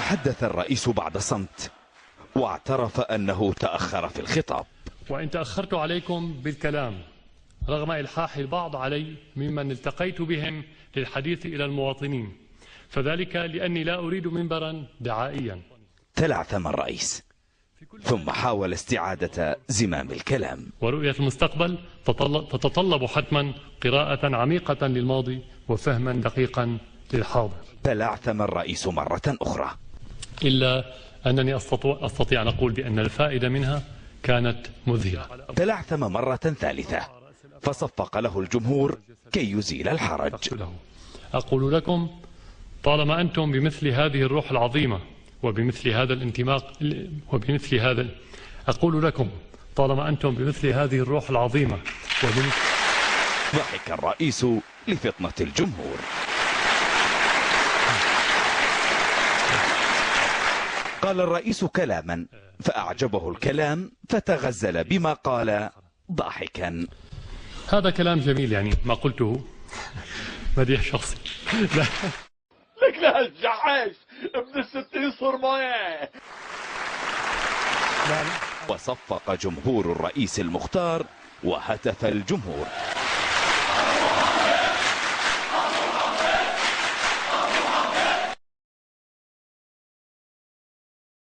تحدث الرئيس بعد صمت واعترف أنه تأخر في الخطاب. وإن تأخرت عليكم بالكلام رغم إلحاح البعض علي ممن التقيت بهم للحديث إلى المواطنين، فذلك لأني لا أريد منبرا دعائيا. تلعثم الرئيس ثم حاول استعادة زمام الكلام. ورؤية المستقبل تتطلب حتما قراءة عميقة للماضي وفهما دقيقا للحاضر. تلعثم الرئيس مرة أخرى، إلا أنني أستطيع أن أقول بأن الفائدة منها كانت مذهلة. تلعثم مرة ثالثة فصفق له الجمهور كي يزيل الحرج. أقول لكم طالما أنتم بمثل هذه الروح العظيمة وبمثل هذا الانتماء أقول لكم طالما أنتم بمثل هذه الروح العظيمة ضحك الرئيس لفطنة الجمهور. قال الرئيس كلاما فأعجبه الكلام فتغزل بما قال ضاحكا. هذا كلام جميل، يعني ما قلته مديح شخصي. لك لا الجحش ابن الستين صرماية. وصفق جمهور الرئيس المختار وهتف الجمهور.